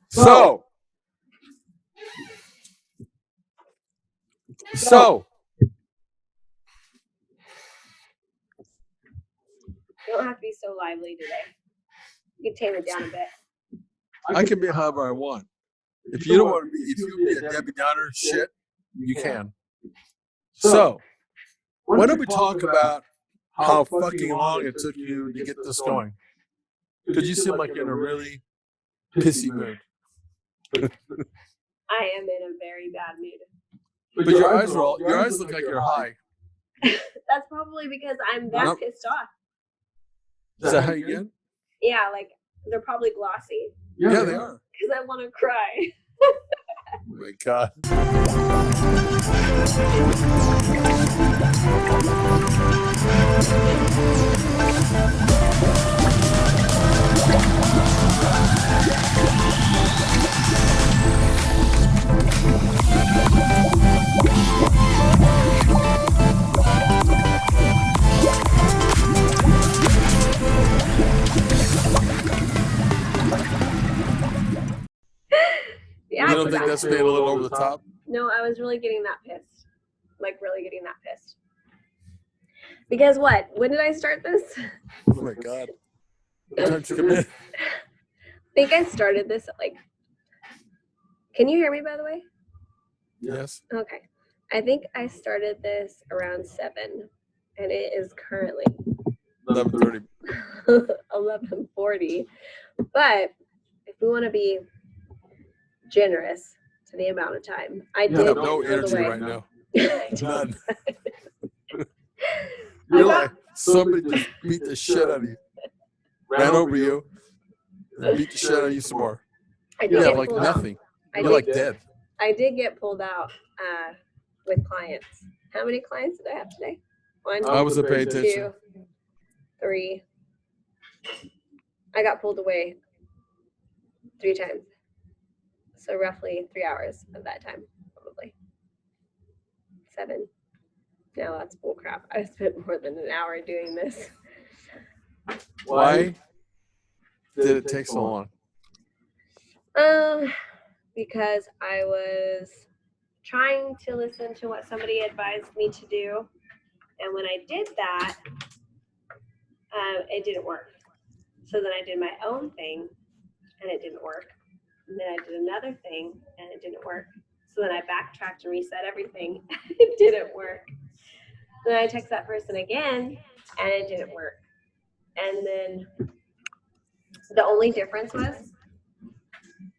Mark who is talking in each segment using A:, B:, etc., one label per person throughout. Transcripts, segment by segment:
A: So.
B: You don't have to be so lively today. You can tame it down a bit.
A: I can be however I want. If you don't want to be, if you be a Debbie Downer shit, you can. So, why don't we talk about how fucking long it took you to get this going? Because you seem like you're in a really pissy mood.
B: I am in a very bad mood.
A: But your eyes look like you're high.
B: That's probably because I'm that pissed off.
A: Is that how you get?
B: Yeah, like they're probably glossy.
A: Yeah, they are.
B: Because I want to cry.
A: Oh my God.
B: Yeah,
A: you don't think that's being a little over the top?
B: No, I was really getting that pissed. Like, really getting that pissed. Because what? When did I start this?
A: Oh my God. What time did you come in?
B: I think I started this at like... Can you hear me, by the way?
A: Yes.
B: Okay. I think I started this around 7, and it is currently
A: 11:30.
B: 11:40. But if we want to be generous to the amount of time, I did
A: have no energy right now. None. You're like somebody just beat the shit out of you, ran over you, and beat the shit out of you some more. You have like nothing. You're like dead.
B: I did get pulled out with clients. How many clients did I have today? 1,
A: I wasn't paying attention.
B: 2, 3. I got pulled away 3 times. So roughly 3 hours of that time, probably. 7. No, that's bull crap. I spent more than an hour doing this.
A: Why did it take so long?
B: Because I was trying to listen to what somebody advised me to do. And when I did that, it didn't work. So then I did my own thing and it didn't work. And then I did another thing and it didn't work. So then I backtracked and reset everything. It didn't work. Then I text that person again and it didn't work. And then the only difference was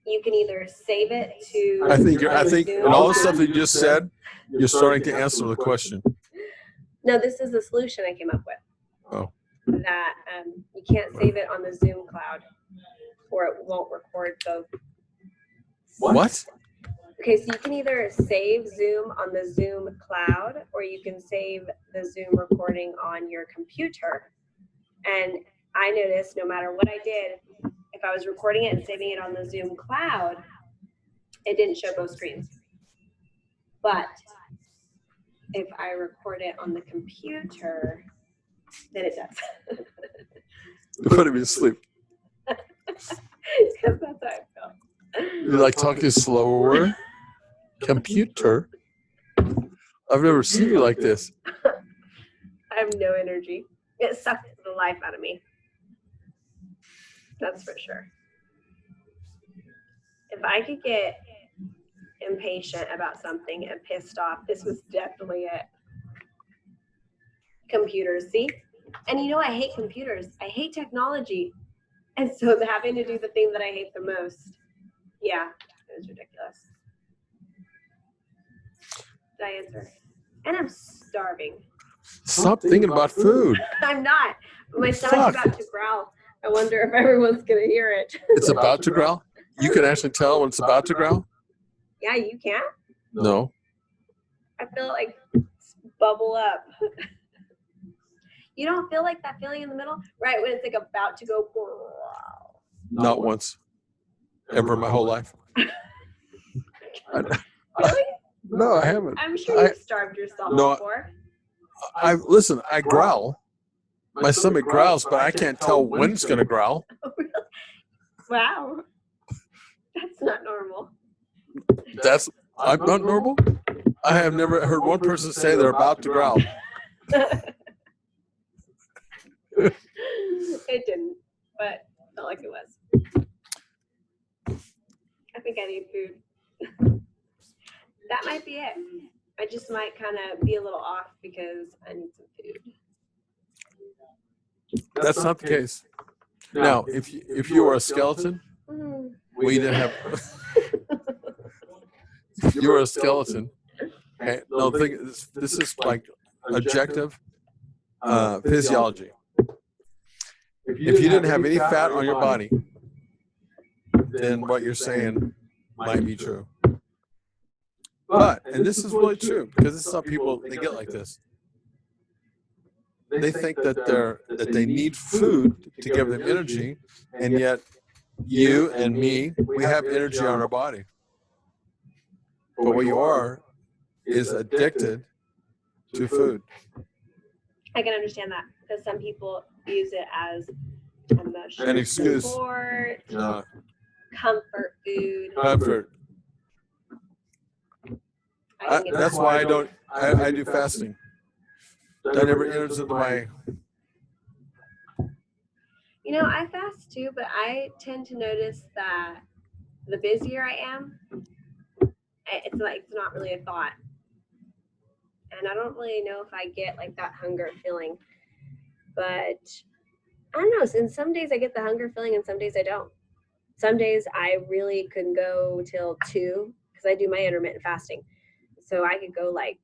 B: you can either save it to...
A: I think in all the stuff that you just said, you're starting to answer the question.
B: No, this is the solution I came up with.
A: Oh.
B: That you can't save it on the Zoom cloud or it won't record both.
A: What?
B: Okay, so you can either save Zoom on the Zoom cloud or you can save the Zoom recording on your computer. And I noticed no matter what I did, if I was recording it and saving it on the Zoom cloud, it didn't show both screens. But if I record it on the computer, then it does.
A: You're putting me to sleep.
B: Because that's how I felt.
A: You're like talking slower. Computer. I've never seen you like this.
B: I have no energy. It sucked the life out of me. That's for sure. If I could get impatient about something and pissed off, this was definitely it. Computers, see? And you know, I hate computers. I hate technology. And so having to do the thing that I hate the most, yeah, it was ridiculous. Did I answer? And I'm starving.
A: Stop thinking about food.
B: I'm not. My stomach's about to growl. I wonder if everyone's going to hear it.
A: It's about to growl? You can actually tell when it's about to growl?
B: Yeah, you can?
A: No.
B: I feel like bubble up. You don't feel like that feeling in the middle? Right, when it's like about to go.
A: Not once. Ever in my whole life.
B: Really?
A: No, I haven't.
B: I'm sure you've starved yourself before.
A: Listen, I growl. My stomach growls, but I can't tell when it's going to growl.
B: Wow. That's not normal.
A: I'm not normal. I have never heard one person say they're about to growl.
B: It didn't, but felt like it was. I think I need food. That might be it. I just might kind of be a little off because I need some food.
A: That's not the case. Now, if you were a skeleton, we didn't have. If you were a skeleton, okay, no, this is like objective physiology. If you didn't have any fat on your body, then what you're saying might be true. But, and this is really true, because some people, they get like this. They think that they need food to give them energy, and yet you and me, we have energy on our body. But what you are is addicted to food.
B: I can understand that, because some people use it as emotional
A: An excuse.
B: support, comfort food.
A: Comfort. That's why I do fasting. That never enters into my.
B: I fast too, but I tend to notice that the busier I am, it's not really a thought. And I don't really know if I get like that hunger feeling. But I don't know. And some days I get the hunger feeling and some days I don't. Some days I really can go till 2 because I do my intermittent fasting. So I could go like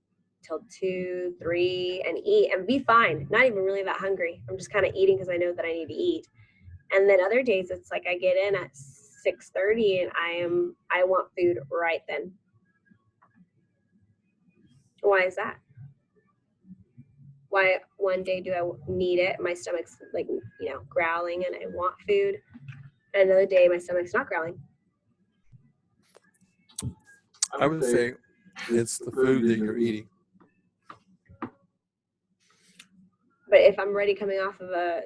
B: till 2, 3 and eat and be fine. Not even really that hungry. I'm just kind of eating because I know that I need to eat. And then other days it's like I get in at 6:30 and I want food right then. Why is that? Why one day do I need it? My stomach's like, growling and I want food. And another day my stomach's not growling.
A: I would say it's the food that you're eating.
B: But if I'm already coming off of a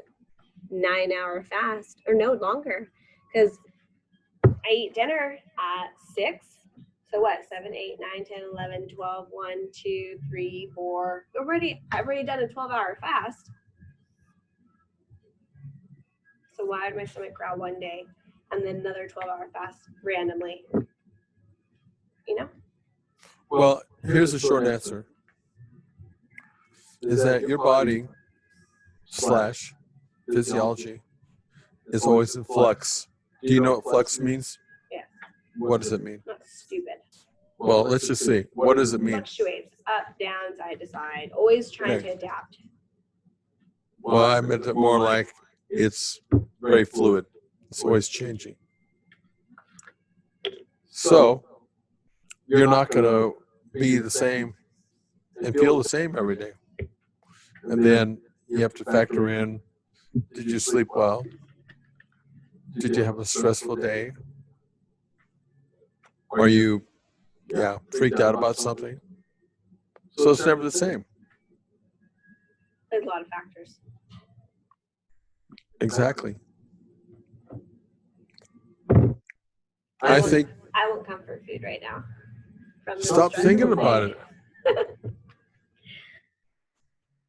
B: 9-hour fast, or no, longer, because I eat dinner at 6. So what, 7, 8, 9, 10, 11, 12, 1, 2, 3, 4. I've already done a 12-hour fast. So why would my stomach growl one day and then another 12-hour fast randomly?
A: Well, here's a short answer. Is that your body / physiology is always in flux. Do you know what flux means?
B: Yeah.
A: What does it mean?
B: Not stupid.
A: Well, let's just see. What does it mean?
B: Fluctuates up, down, side to side. Always trying to adapt.
A: Well, I meant it more like it's very fluid. It's always changing. So you're not going to be the same and feel the same every day. And then you have to factor in, did you sleep well? Did you have a stressful day? Are you freaked out about something? So it's never the same.
B: There's a lot of factors.
A: Exactly.
B: I
A: think.
B: I want comfort food right now.
A: Stop thinking about it.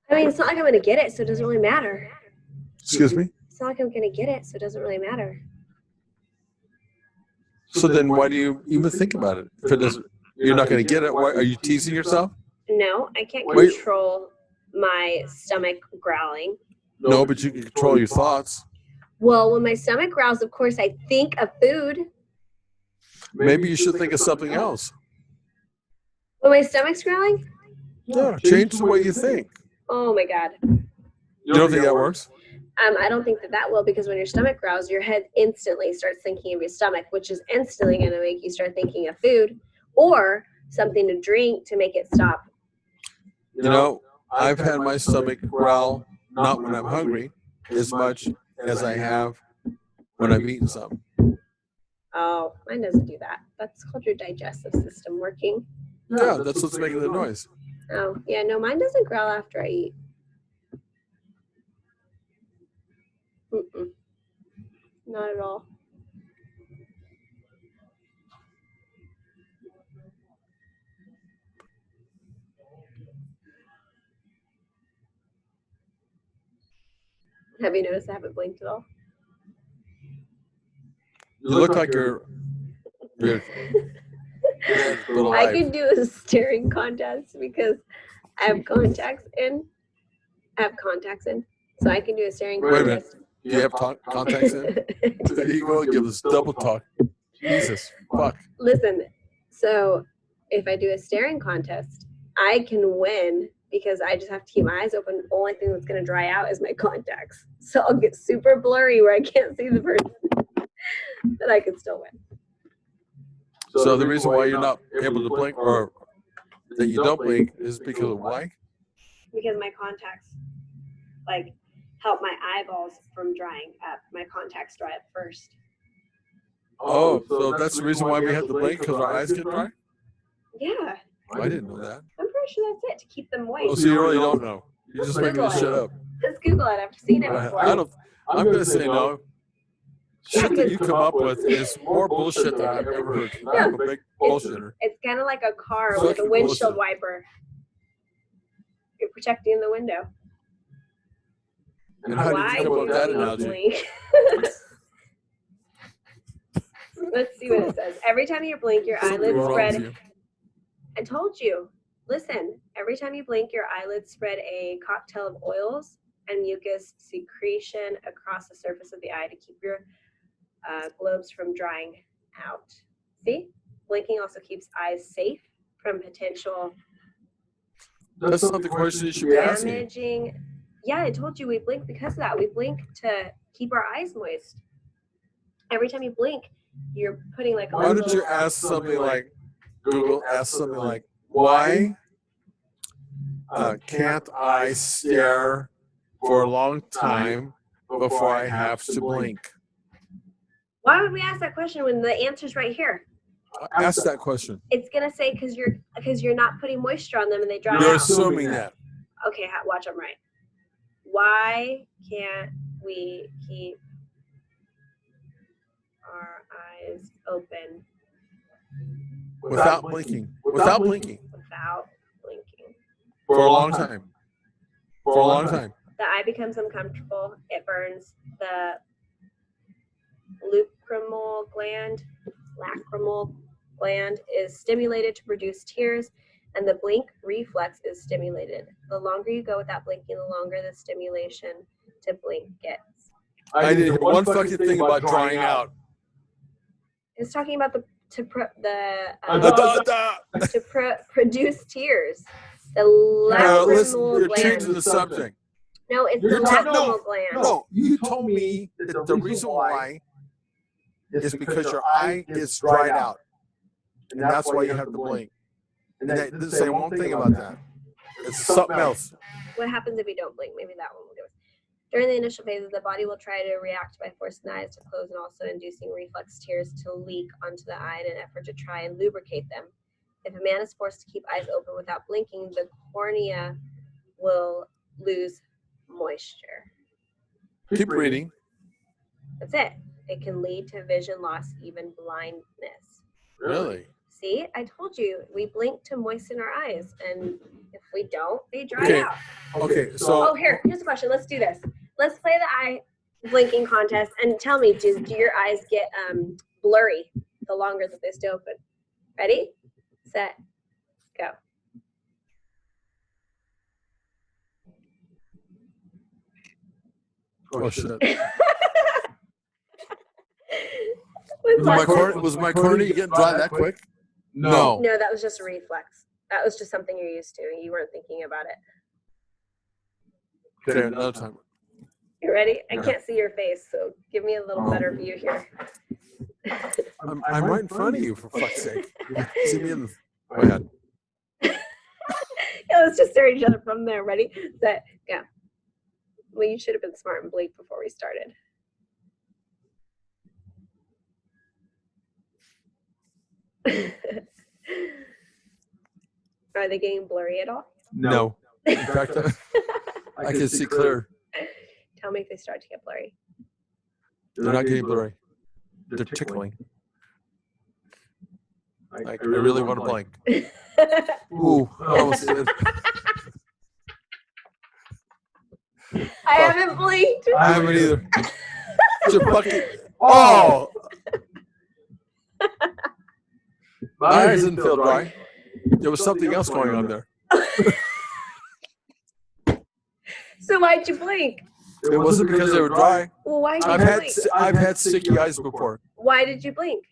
B: I mean, it's not like I'm going to get it, so it doesn't really matter.
A: Excuse me?
B: It's not like I'm going to get it, so it doesn't really matter.
A: So then why do you even think about it? If it doesn't, you're not going to get it. Why, are you teasing yourself?
B: No, I can't control my stomach growling.
A: No, but you can control your thoughts.
B: Well, when my stomach growls, of course, I think of food.
A: Maybe you should think of something else.
B: When my stomach's growling?
A: Yeah, change the way you think.
B: Oh, my God.
A: You don't think that works?
B: I don't think that will, because when your stomach growls, your head instantly starts thinking of your stomach, which is instantly going to make you start thinking of food or something to drink to make it stop.
A: I've had my stomach growl not when I'm hungry as much as I have when I've eaten something.
B: Oh, mine doesn't do that. That's called your digestive system working.
A: Yeah, that's what's making the noise.
B: Oh, yeah, no, mine doesn't growl after I eat. Mm-mm. Not at all. Have you noticed I haven't blinked at all?
A: You look like you're dead, but
B: I
A: alive.
B: can do a staring contest because I have contacts in. So I can do a staring
A: Wait a minute.
B: contest.
A: Do you have contacts in? There you go. Give us double talk. Jesus, fuck.
B: Listen, so if I do a staring contest, I can win because I just have to keep my eyes open. The only thing that's going to dry out is my contacts. So I'll get super blurry where I can't see the person, but I can still win.
A: So the reason why you're not able to blink or that you don't blink is because of why?
B: Because my contacts, like, help my eyeballs from drying up. My contacts dry up first.
A: Oh, so that's the reason why we have to blink, because our eyes get dry?
B: Yeah.
A: I didn't know that.
B: I'm pretty sure that's it, to keep them moist.
A: Oh, so you really don't know. You're just making this shit up.
B: Let's Google it. I've seen it before.
A: I'm going to say no. Shit that you come up with is more bullshit than I've ever heard. I'm a big bullshitter.
B: It's kind of like a car with a windshield wiper. You're protecting the window.
A: And how did you come up with that analogy?
B: Let's see what it says. Every time you blink, your eyelids spread. I told you. Listen, every time you blink, your eyelids spread a cocktail of oils and mucus secretion across the surface of the eye to keep your globes from drying out. See? Blinking also keeps eyes safe from potential
A: That's not the question you should be asking.
B: damaging. Yeah, I told you we blink because of that. We blink to keep our eyes moist. Every time you blink, you're putting like a
A: Why don't you ask something like, Google, ask something like, why can't I stare for a long time before I have to blink?
B: Why would we ask that question when the answer's right here?
A: Ask that question.
B: It's gonna say because you're not putting moisture on them and they dry
A: You're
B: out.
A: assuming that.
B: Okay, watch, I'm right. Why can't we keep our eyes open
A: Without blinking. Without blinking.
B: without blinking?
A: For a long time. For a long time.
B: The eye becomes uncomfortable. It burns. The lacrimal gland is stimulated to produce tears, and the blink reflex is stimulated. The longer you go without blinking, the longer the stimulation to blink gets.
A: I didn't hear one fucking thing about drying out.
B: It's talking about to produce tears. The lacrimal
A: You're
B: gland.
A: changing the subject.
B: No, it's the lacrimal gland.
A: No, you told me that the reason why is because your eye gets dried out. And that's why you have to blink. And they didn't say one thing about that. It's something else.
B: What happens if you don't blink? Maybe that one will do it. During the initial phases, the body will try to react by forcing the eyes to close and also inducing reflex tears to leak onto the eye in an effort to try and lubricate them. If a man is forced to keep eyes open without blinking, the cornea will lose moisture.
A: Keep reading.
B: That's it. It can lead to vision loss, even blindness.
A: Really?
B: See, I told you, we blink to moisten our eyes, and if we don't, they dry out.
A: Okay, so...
B: Oh, here's a question. Let's do this. Let's play the eye blinking contest, and tell me, do your eyes get blurry the longer that they stay open? Ready, set, go.
A: Oh, shit.
B: Was
A: Was my cornea getting dry that quick? No.
B: No, that was just a reflex. That was just something you're used to. You weren't thinking about it.
A: Okay, another time.
B: You ready? I can't see your face, so give me a little better view here.
A: I'm right in front of you, for fuck's sake. See me in the... Go ahead.
B: Yeah, let's just stare at each other from there. Ready, set, go. Well, you should have been smart and blinked before we started. Are they getting blurry at all?
A: No. In fact, I can see clear.
B: Tell me if they start to get blurry.
A: They're not getting blurry. They're tickling. I really want to blink. Ooh, I almost did.
B: I haven't blinked.
A: I haven't either. It's a fucking. Oh! My eyes didn't feel dry. There was something else going on there.
B: So why'd you blink?
A: It wasn't because they were dry.
B: Well, why'd you blink?
A: I've had sticky eyes before.
B: Why did you blink?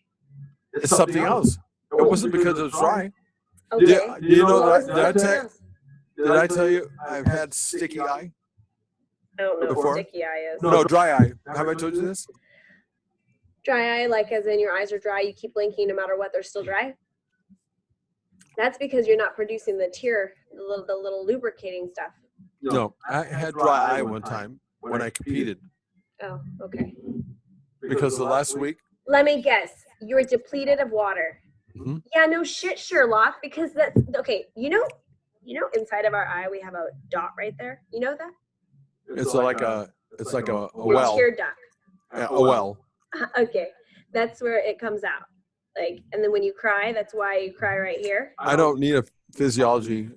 A: It's something else. It wasn't because it was dry.
B: Okay.
A: Do you know
B: What was
A: that?
B: something else?
A: Did I tell you I've had sticky eye?
B: I don't know
A: Before?
B: what sticky eye is.
A: No, dry eye. Have I told you this?
B: Dry eye, like as in your eyes are dry, you keep blinking no matter what, they're still dry? That's because you're not producing the tear, the little lubricating stuff.
A: No, I had dry eye one time when I competed.
B: Oh, okay.
A: Because the last week.
B: Let me guess. You're depleted of water.
A: Mm-hmm.
B: Yeah, no shit, Sherlock, because that's okay. You know inside of our eye we have a dot right there. You know that?
A: It's like a well.
B: Tear duct.
A: Yeah, a well.
B: Okay. That's where it comes out. Like, and then when you cry, that's why you cry right here.
A: I don't need a physiology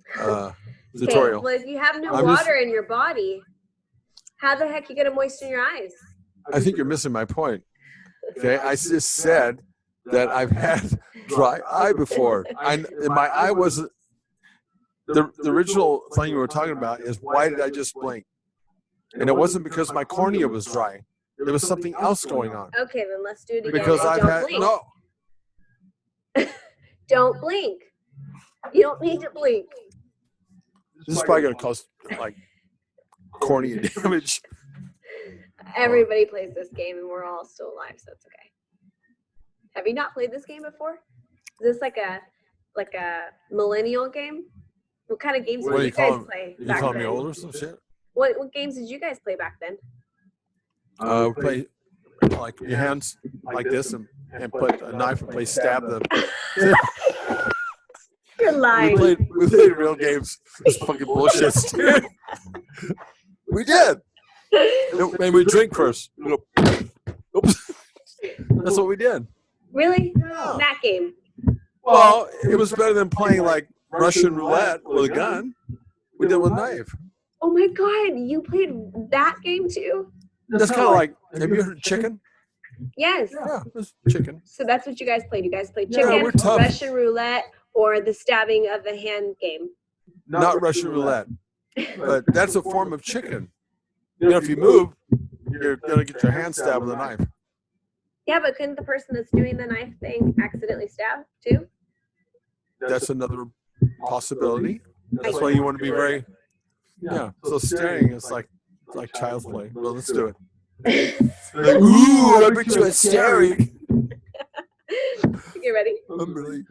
A: tutorial.
B: Well, if you have no
A: I'm
B: water in your body, how the heck you gonna moisten your eyes?
A: I think you're missing my point. Okay, I just said that I've had dry eye before. My eye wasn't. The original thing you were talking about is why did I just blink? And it wasn't because my cornea was dry. There was something else going on.
B: Okay, then let's do it again.
A: Because I've
B: don't
A: had
B: blink.
A: no.
B: Don't blink. You don't need to blink.
A: This is probably going to cause like cornea damage.
B: Everybody plays this game, and we're all still alive, so it's okay. Have you not played this game before? Is this like a millennial game? What kind of games did you guys play?
A: You call me old or some shit?
B: What games did you guys play back then?
A: We play like your hands like this and put a knife and stab them.
B: You're lying.
A: We played real games. It's fucking bullshit. We did. And we drink first. Oops. That's what we did.
B: Really?
A: Yeah.
B: That game?
A: Well, it was better than playing like Russian roulette with a gun. We did with a knife.
B: Oh my God, you played that game too?
A: That's kind of like, have you heard of chicken?
B: Yes.
A: Yeah, it was chicken.
B: So that's what you guys played. You guys played
A: Yeah,
B: chicken,
A: we're tough.
B: Russian roulette, or the stabbing of the hand game.
A: Not Russian roulette. But that's a form of chicken. You know, if you move, you're going to get your hand stabbed with a knife.
B: Yeah, but couldn't the person that's doing the knife thing accidentally stab too?
A: That's another possibility. That's why you want to be very, yeah. So staring is like child's play. Well, let's do it. Like, ooh, I bet you are staring.
B: You ready?
A: I'm really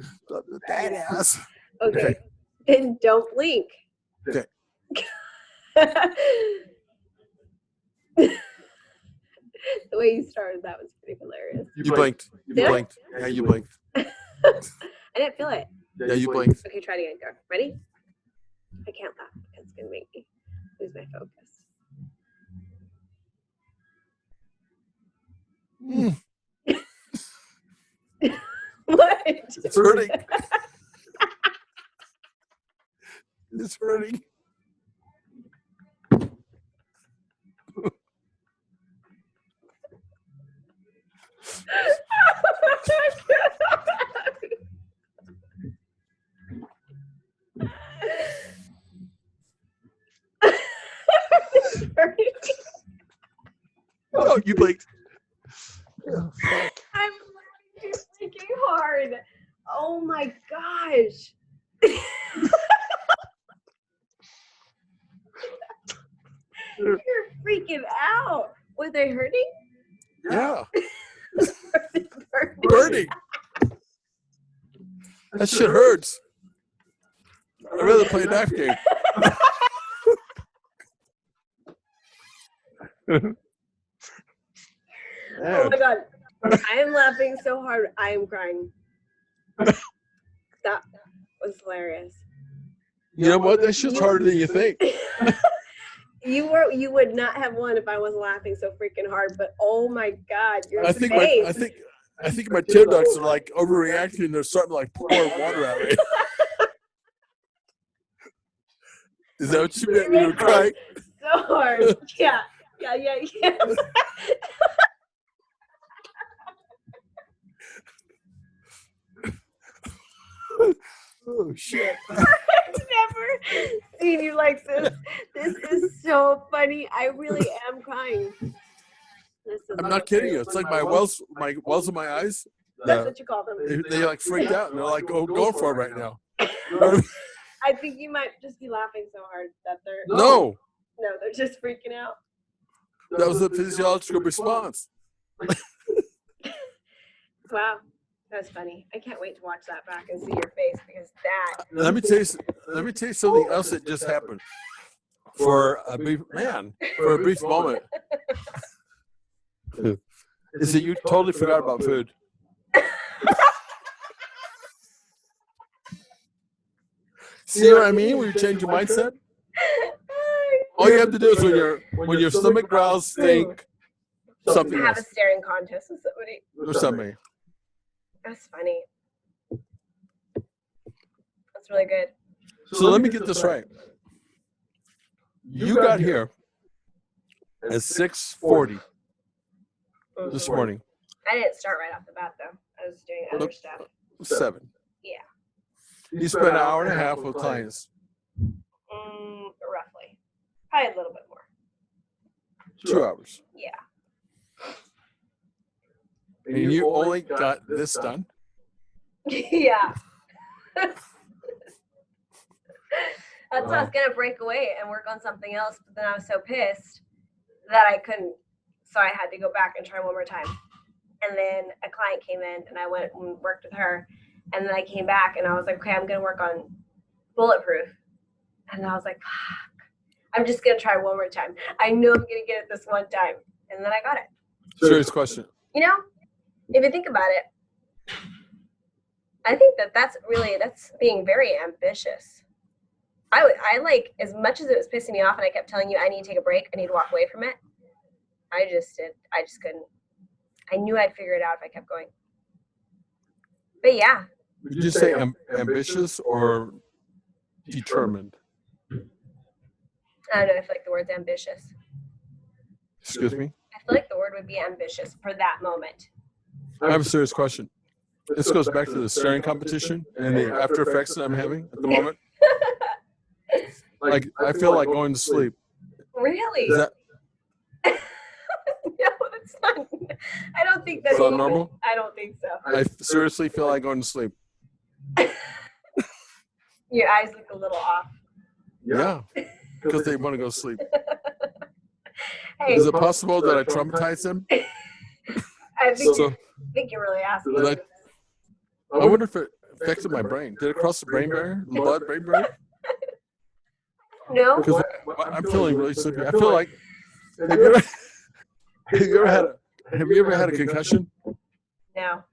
A: badass.
B: Okay. Then don't blink.
A: Okay.
B: The way you started that was pretty hilarious.
A: You blinked. You
B: Did I?
A: blinked. Yeah, you blinked.
B: I didn't feel it.
A: Yeah, you blinked.
B: Okay, try it again. Go. Ready? I can't laugh because it's gonna make me lose my focus. What?
A: It's hurting. It's hurting. Oh, you blinked. Oh, fuck.
B: I'm laughing too freaking hard. Oh my gosh. You're freaking out. Were they hurting?
A: Yeah.
B: Burning.
A: Burning. That shit hurts. I'd rather play a knife game.
B: Oh my God. I am laughing so hard. I am crying. That was hilarious.
A: You know what? That shit's harder than you think.
B: You would not have won if I wasn't laughing so freaking hard, but oh my God, your
A: I think
B: face.
A: I think my tear ducts are like overreacting and they're starting to like pour water out of me. Is that what you meant when you were crying?
B: So so hard. Yeah.
A: Oh shit!
B: I've never seen you like this. This is so funny. I really am crying.
A: I'm not kidding you. It's like my wells in my eyes.
B: That's what you call them.
A: They like freaked out and they're like, going for it right now.
B: I think you might just be laughing so hard that they're
A: No,
B: they're just freaking out.
A: that was a physiological response.
B: Wow. That's funny. I can't wait to watch that back and see your face because that.
A: Let me tell you something else that just happened. For a brief moment, is that you totally forgot about food. See what I mean? When you change your mindset, all you have to do is when your stomach growls, think something
B: have
A: else
B: a staring contest with somebody.
A: or something.
B: That's funny. That's really good.
A: So let me get this right. You got here at 6:40 this morning.
B: I didn't start right off the bat though. I was doing other stuff.
A: 7.
B: Yeah.
A: You spent an hour and a half with clients.
B: Roughly. Probably a little bit more.
A: 2 hours.
B: Yeah.
A: And you only got this done?
B: Yeah. That's why I was going to break away and work on something else, but then I was so pissed that I couldn't. So I had to go back and try one more time. And then a client came in and I went and worked with her. And then I came back and I was like, okay, I'm going to work on bulletproof. And I was like, fuck, I'm just going to try one more time. I know I'm going to get it this one time. And then I got it.
A: Serious question.
B: You know, if you think about it, I think that's being very ambitious. I like, as much as it was pissing me off and I kept telling you I need to take a break, I need to walk away from it. I just couldn't. I knew I'd figure it out if I kept going. But yeah.
A: Did you say ambitious or determined?
B: I don't know. I feel like the word's ambitious.
A: Excuse me?
B: I feel like the word would be ambitious for that moment.
A: I have a serious question. This goes back to the staring competition and the after effects that I'm having at the moment. Like, I feel like going to sleep.
B: Really?
A: Is that
B: no, that's not. I don't think that's
A: normal?
B: I don't think so.
A: I seriously feel like going to sleep.
B: Your eyes look a little off.
A: Yeah, because they want to go to sleep.
B: Hey,
A: Is it possible that I traumatize them?
B: I think you're really asking.
A: I wonder if it affected my brain. Did it cross the brain barrier? The blood-brain barrier?
B: No.
A: Because I'm feeling really sleepy. I feel like, have you ever had a concussion?
B: No.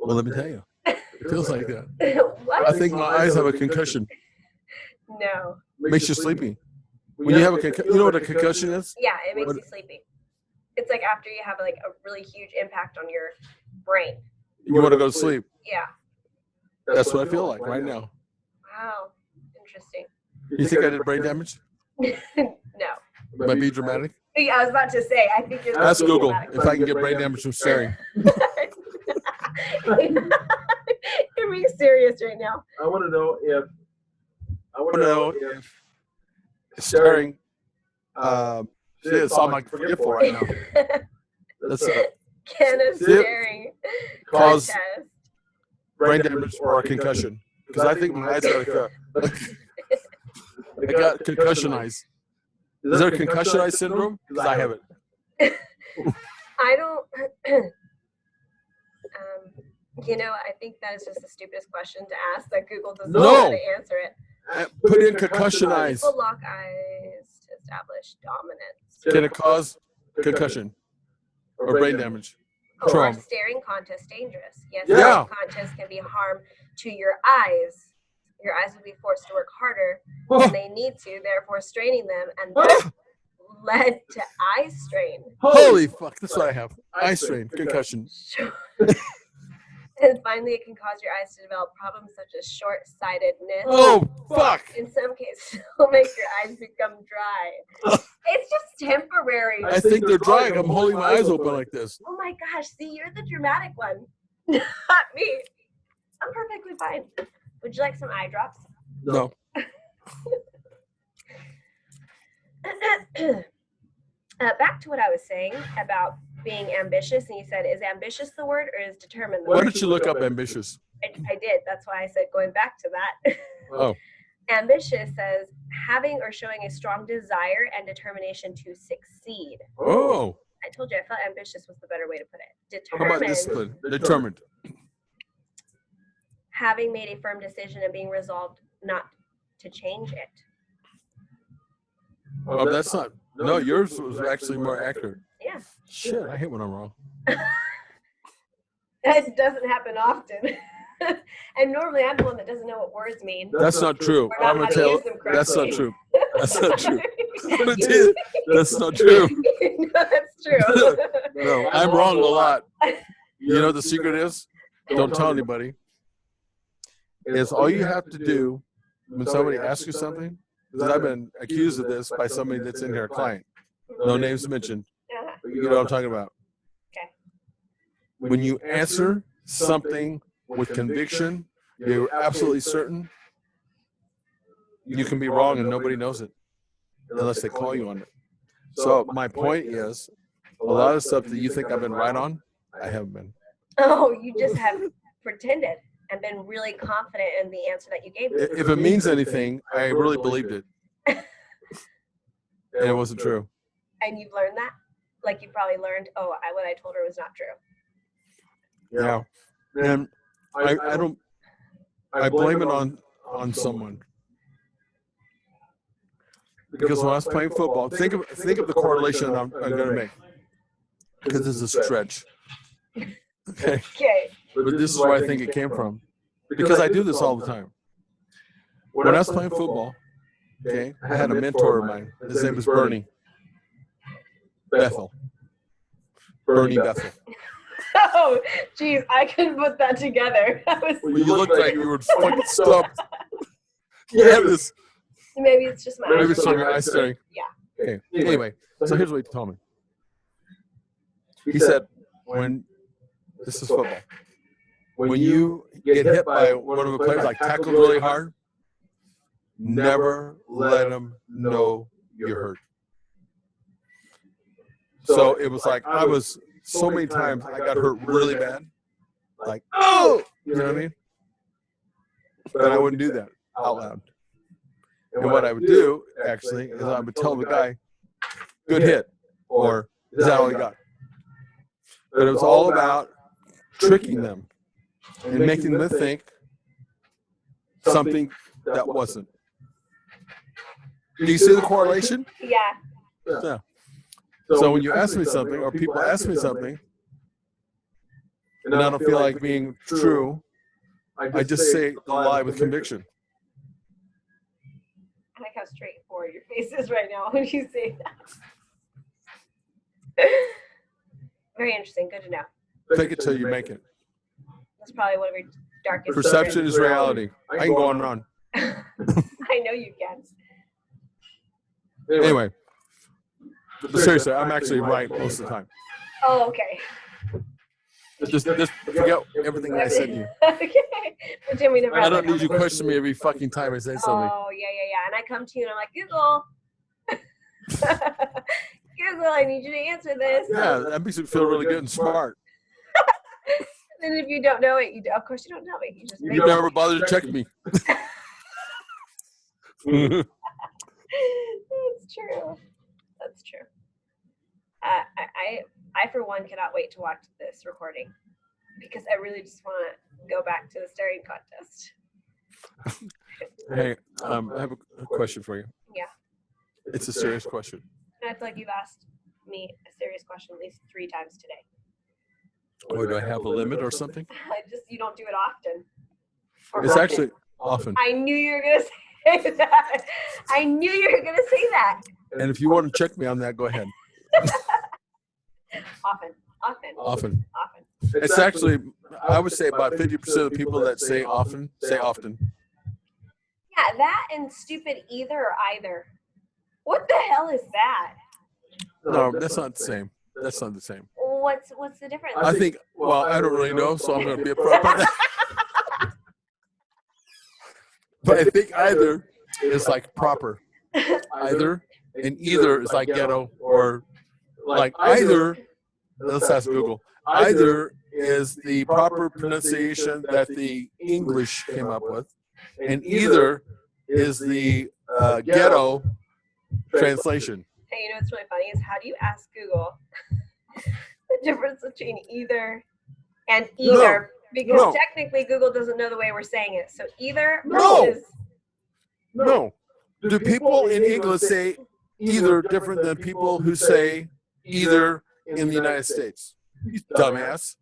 A: Well, let me tell you. It feels like that.
B: What?
A: I think my eyes have a concussion.
B: No.
A: Makes you sleepy. When you have a concussion, you know what a concussion is?
B: Yeah, it makes you sleepy. It's like after you have like a really huge impact on your brain.
A: You want to go to sleep.
B: Yeah.
A: That's what I feel like right now.
B: Wow. Interesting.
A: You think I did brain damage?
B: No.
A: Might be dramatic.
B: Yeah, I was about to say, I think you're.
A: Ask Google if I can get brain damage from staring.
B: You're being serious right now.
C: I want to know if
A: staring. It's all my forgetful right now. That's
B: Can a staring
A: cause
B: contest
A: brain damage or a concussion. Because I think my eyes got I got concussion eyes. Is there a concussion eye syndrome? Because I have it.
B: I don't. I think that is just the stupidest question to ask that Google doesn't know how to answer it.
A: Put in concussion eyes.
B: People lock eyes to establish dominance.
A: Can it cause concussion or brain damage?
B: Are staring contests dangerous? Yes,
A: Yeah.
B: staring contests can be harm to your eyes. Your eyes will be forced to work harder than they need to, therefore straining them, and that led to eye strain.
A: Holy fuck, that's what I have. Eye strain, concussion.
B: And finally, it can cause your eyes to develop problems such as short-sightedness.
A: Oh, fuck.
B: In some cases, it will make your eyes become dry. It's just temporary.
A: I think they're dry. I'm holding my eyes open like this.
B: Oh my gosh, see, you're the dramatic one. Not me. I'm perfectly fine. Would you like some eye drops?
A: No.
B: Back to what I was saying about being ambitious, and you said, is ambitious the word or is determined the
A: Why
B: word?
A: don't you look up ambitious?
B: I did. That's why I said going back to that.
A: Oh.
B: Ambitious says having or showing a strong desire and determination to succeed.
A: Oh.
B: I told you I felt ambitious was the better way to put it.
A: How about discipline? Determined.
B: Having made a firm decision and being resolved not to change it.
A: Oh, that's not. No, yours was actually more accurate.
B: Yeah.
A: Shit, I hate when I'm wrong.
B: That doesn't happen often. And normally I'm the one that doesn't know what words mean.
A: That's not true.
B: Or not
A: I'm
B: how
A: gonna
B: to
A: tell.
B: use them
A: That's not
B: correctly.
A: true. That's not true. I'm gonna tell you, that's not true.
B: No, that's true.
A: No, I'm wrong a lot. You know what the secret is? Don't tell anybody. Is all you have to do when somebody asks you something, because I've been accused of this by somebody that's in here, a client. No names mentioned. You know what I'm talking about.
B: Okay.
A: When you answer something with conviction, you're absolutely certain, you can be wrong and nobody knows it unless they call you on it. So my point is, a lot of stuff that you think I've been right on, I haven't been.
B: Oh, you just have pretended and been really confident in the answer that you gave me.
A: If it means anything, I really believed it. And it wasn't true.
B: And you've learned that? Like you probably learned, what I told her was not true.
A: Yeah. And I blame it on someone. Because when I was playing football, think of the correlation I'm going to make. Because this is a stretch. Okay.
B: Okay.
A: But this is where I think it came from. Because I do this all the time. When I was playing football, okay, I had a mentor of mine. His name was Bernie Bethel. Bernie Bethel.
B: Oh, geez, I couldn't put that together.
A: Well, you looked like you were fucking stumped. You have this.
B: Maybe it's just my
A: Maybe it's
B: eyes.
A: from your eye staring.
B: Yeah.
A: Okay. Anyway, so here's what he told me. He said, this is football. When you get hit by one of the players, like tackled really hard, never let them know you're hurt. So it was like I was so many times I got hurt really bad. Like, oh, you know what I mean? But I wouldn't do that out loud. And what I would do, actually, is I would tell the guy, good hit, or is that all you got? But it was all about tricking them and making them think something that wasn't. Do you see the correlation?
B: Yeah.
A: Yeah. So when you ask me something, or people ask me something, and I don't feel like being true, I just say the lie with conviction.
B: I like how straightforward your face is right now when you say that. Very interesting. Good to know.
A: Fake it till you make it.
B: That's probably one of your darkest
A: Perception is reality. I can go on and on.
B: I know you can.
A: Anyway, but seriously, I'm actually right most of the time.
B: Oh, okay.
A: Just forget everything that I said to you.
B: Okay. Pretend we never
A: I
B: had
A: don't
B: that
A: need you
B: conversation.
A: question me every fucking time I say something.
B: Oh, yeah. And I come to you and I'm like, Google. Google, I need you to answer this.
A: Yeah, that makes you feel really good and smart.
B: And if you don't know it, of course you don't know it. You just make
A: You never bothered to check me.
B: That's true. That's true. I for one cannot wait to watch this recording because I really just want to go back to the staring contest.
A: Hey, I have a question for you.
B: Yeah.
A: It's a serious question.
B: And I feel like you've asked me a serious question at least 3 times today.
A: Or do I have a limit or something?
B: You don't do it often. Or
A: It's
B: often.
A: actually often.
B: I knew you were gonna say that. I knew you were gonna say that.
A: And if you want to check me on that, go ahead.
B: Often.
A: Often. It's actually, I would say about 50% of the people that say often say often.
B: Yeah, that and stupid either or either. What the hell is that?
A: No, that's not the same. That's not the same.
B: What's the difference?
A: I think, well, I don't really know, so I'm going to be upfront about that. But I think either is like proper. Either, and either is like ghetto, or like either, let's ask Google, either is the proper pronunciation that the English came up with, and either is the ghetto translation.
B: Hey, you know what's really funny is how do you ask Google the difference between either and either? Because technically Google doesn't know the way we're saying it. So either is...
A: No. Do people in England say either different than people who say either in the United States? You dumbass.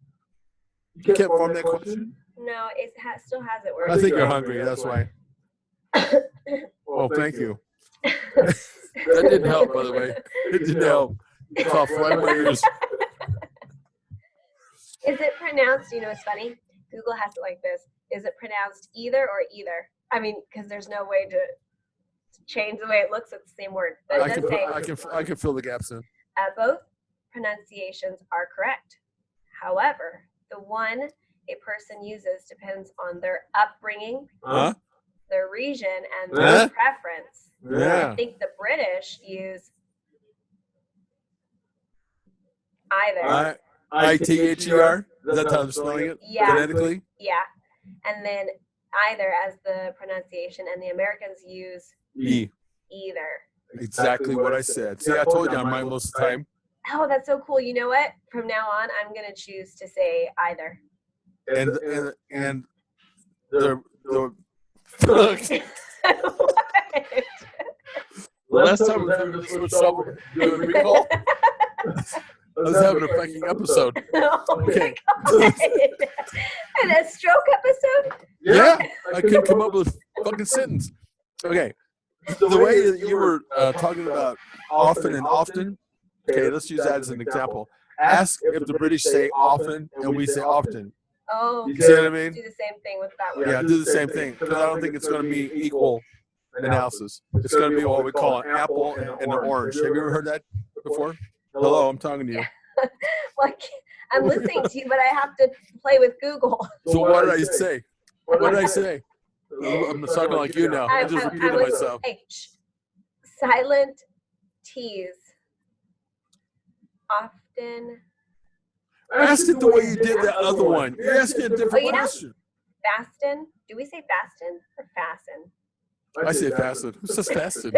A: You can't form that question?
B: No, it still has it.
A: I think you're hungry, that's why. Oh, thank you. That didn't help, by the way. It didn't help. It's off right in my ears.
B: Is it pronounced, you know what's funny? Google has it like this. Is it pronounced either or either? I mean, because there's no way to change the way it looks at the same word. But
A: I can fill the gaps in.
B: Both pronunciations are correct. However, the one a person uses depends on their upbringing, their region, and their preference.
A: Yeah.
B: I think the British use either.
A: I-T-H-E-R? Is that how they're spelling it?
B: Yeah.
A: Phonetically?
B: Yeah. And then either as the pronunciation, and the Americans use
A: E.
B: either.
A: Exactly what I said. See, I told you I'm right most of the time.
B: Oh, that's so cool. You know what? From now on, I'm going to choose to say either.
A: And the last time we were doing this with someone doing a recall, I was having a fucking episode. Okay.
B: And a stroke episode?
A: Yeah, I couldn't come up with a fucking sentence. Okay. The way that you were talking about often and often, okay, let's use that as an example. Ask if the British say often and we say often.
B: Oh,
A: you see what I mean?
B: Do the same thing with that one.
A: Yeah, do the same thing. Because I don't think it's going to be equal analysis. It's going to be what we call an apple and an orange. Have you ever heard that before? Hello, I'm talking to you.
B: Like, I'm listening to you, but I have to play with Google.
A: So what did I say? What did I say? I'm talking like you now. I just repeated myself.
B: Hey, silent T's. Often.
A: Ask it the way you did that other one. You're asking a different question.
B: Fastin. Do we say fastin or fasten?
A: I say fasten. Who says fasten?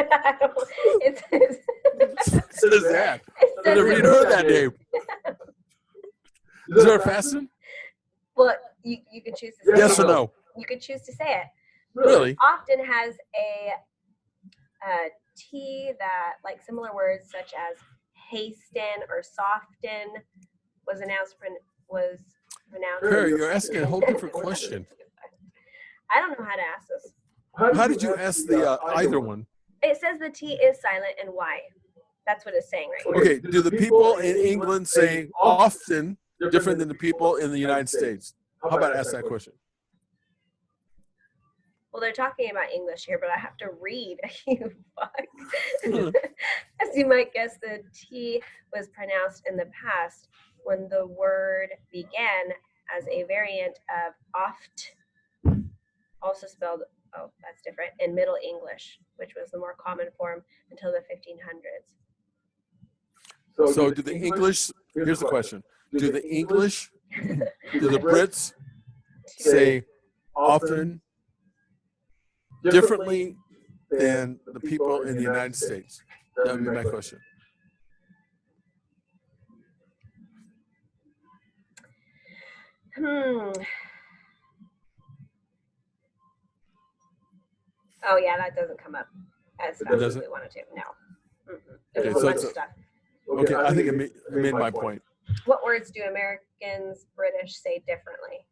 B: It
A: says that. I've never even heard that name. Is there a fasten?
B: Well, you can choose to say
A: yes or no.
B: You can choose to say it.
A: Really?
B: Often has a T that, like similar words such as hasten or soften was pronounced.
A: Kara, you're asking a whole different question.
B: I don't know how to ask this.
A: How did you ask the either one?
B: It says the T is silent and why. That's what it's saying right now.
A: Okay, do the people in England say often different than the people in the United States? How about I ask that question?
B: Well, they're talking about English here, but I have to read. You fuck. As you might guess, the T was pronounced in the past when the word began as a variant of oft, also spelled, oh, that's different, in Middle English, which was the more common form until the 1500s.
A: So do the English, here's the question, do the English, do the Brits say often differently than the people in the United States? That would be my question.
B: Oh yeah, that doesn't come up as fast as we wanted to. No. There's a bunch of stuff.
A: Okay, I think it made my point.
B: What words do Americans, British say differently?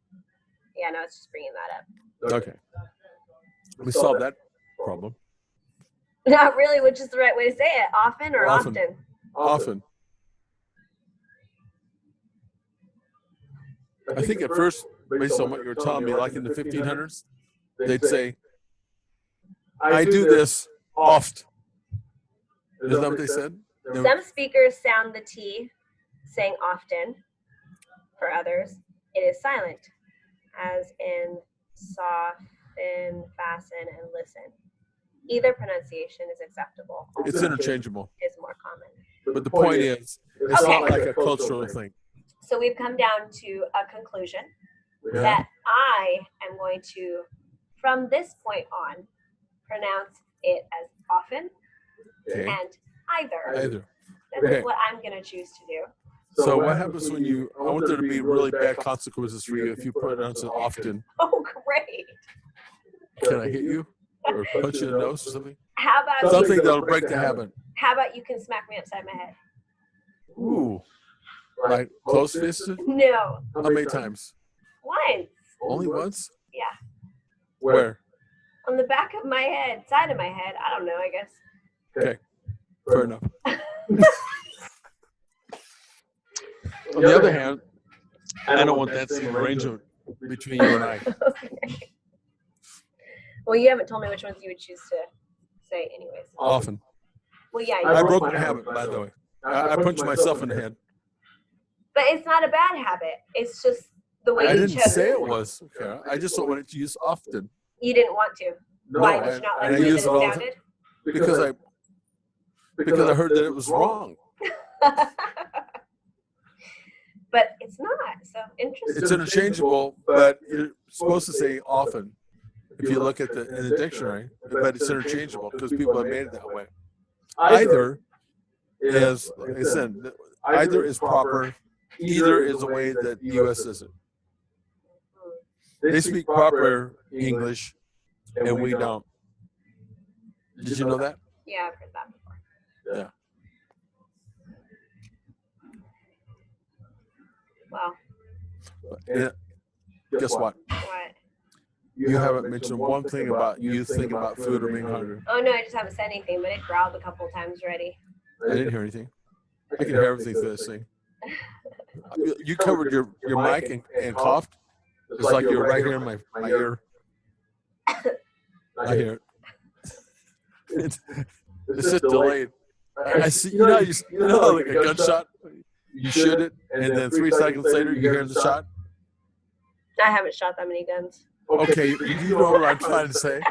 B: Yeah, no, it's just bringing that up.
A: Okay. We solved that problem.
B: Not really, which is the right way to say it. Often or often?
A: Often. I think at first, based on what you were telling me, like in the 1500s, they'd say, I do this oft. Isn't that what they said?
B: Some speakers sound the T, saying often. For others, it is silent, as in soften, fasten, and listen. Either pronunciation is acceptable.
A: It's interchangeable.
B: Is more common.
A: But the point is, it's not like a cultural thing.
B: So we've come down to a conclusion that I am going to, from this point on, pronounce it as often and either. That's what I'm going to choose to do.
A: So what happens when you, I want there to be really bad consequences for you if you pronounce it often.
B: Oh, great.
A: Can I hit you? Or punch you in the nose or something?
B: How about
A: something that'll break the habit?
B: How about you can smack me upside my head?
A: Ooh. Like close fisted?
B: No.
A: How many times?
B: Once.
A: Only once?
B: Yeah.
A: Where?
B: On the back of my head, side of my head. I don't know, I guess.
A: Okay. Fair enough. On the other hand, I don't want that same arrangement between you and I.
B: Okay. Well, you haven't told me which ones you would choose to say anyways.
A: Often.
B: Well, yeah.
A: I broke my habit, by the way. I punched myself in the head.
B: But it's not a bad habit. It's just the way
A: I
B: you
A: didn't
B: chose
A: say
B: it.
A: it was. Okay. I just don't want it to use often.
B: You didn't want to.
A: No,
B: Why? Did you not like
A: and I
B: the way
A: use
B: that
A: it all
B: it
A: the time.
B: sounded?
A: Because I heard that it was wrong.
B: But it's not. So interesting.
A: It's interchangeable, but you're supposed to say often. If you look at in the dictionary, but it's interchangeable because people have made it that way. Either is, like I said, either is proper. Either is the way that the U.S. isn't. They speak proper English, and we don't. Did you know that?
B: Yeah, I've heard that before.
A: Yeah.
B: Wow.
A: Yeah. Guess what?
B: What?
A: You haven't mentioned one thing about you thinking about food or being hungry.
B: Oh, no, I just haven't said anything, but it growled a couple times already.
A: I didn't hear anything. I can hear everything through this thing. You covered your mic and coughed. It's like you're right here in my ear. I hear it. It's just delayed. I see. You know, like a gunshot. You shoot it, and then 3 seconds later, you hear the shot.
B: I haven't shot that many guns.
A: Okay, you know what I'm trying to say.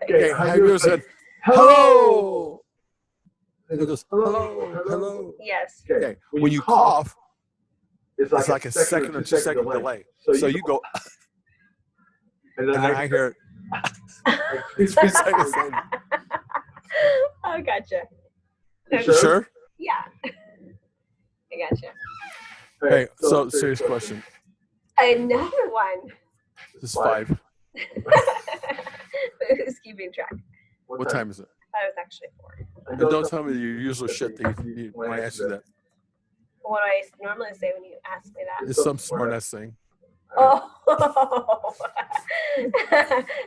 A: Okay, have you ever said hello? And it goes hello, hello.
B: Yes.
A: Okay, when you cough, it's like a second or 2 second delay. So you go, and then I hear it 3 seconds later.
B: Oh, gotcha.
A: You sure?
B: Yeah. I gotcha.
A: Hey, so serious question.
B: Another one.
A: This is 5.
B: Who's keeping track?
A: What time is it?
B: That was actually 4.
A: And don't tell me your usual shit that you when I ask you that.
B: What do I normally say when you ask me that?
A: It's some smart ass thing.
B: Oh.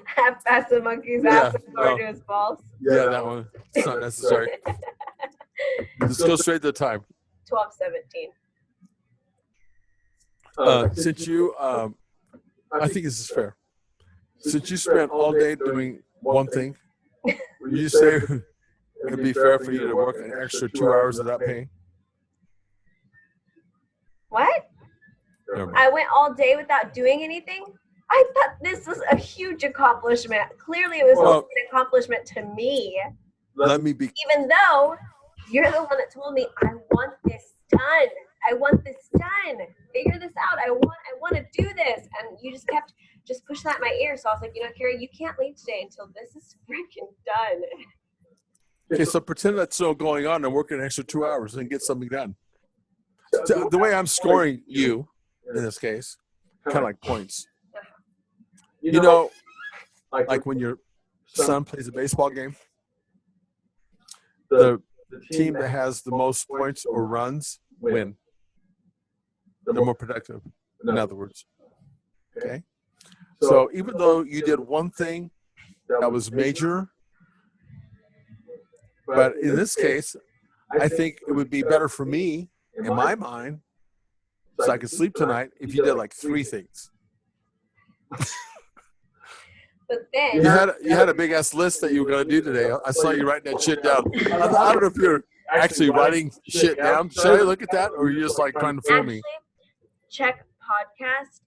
B: Half past the monkey's ass before to his balls.
A: Yeah, that one. It's not necessary. Let's go straight to the time.
B: 12:17.
A: Since you, I think this is fair. Since you spent all day doing one thing, would you say it'd be fair for you to work an extra 2 hours without paying?
B: What? I went all day without doing anything? I thought this was a huge accomplishment. Clearly, it was an accomplishment to me.
A: Let me be.
B: Even though you're the one that told me, I want this done. I want this done. Figure this out. I want to do this. And you just kept pushing that in my ear. So I was like, Carrie, you can't leave today until this is freaking done.
A: Okay, so pretend that's still going on and work an extra 2 hours and get something done. So the way I'm scoring you, in this case, kind of like points. You know, like when your son plays a baseball game, the team that has the most points or runs win. They're more productive, in other words. Okay? So even though you did one thing that was major, but in this case, I think it would be better for me, in my mind, so I could sleep tonight if you did like 3 things.
B: But then
A: You had a big ass list that you were gonna do today. I saw you writing that shit down. I don't know if you're actually writing shit down. Should I look at that, or are you just like trying to fool me?
B: check podcast.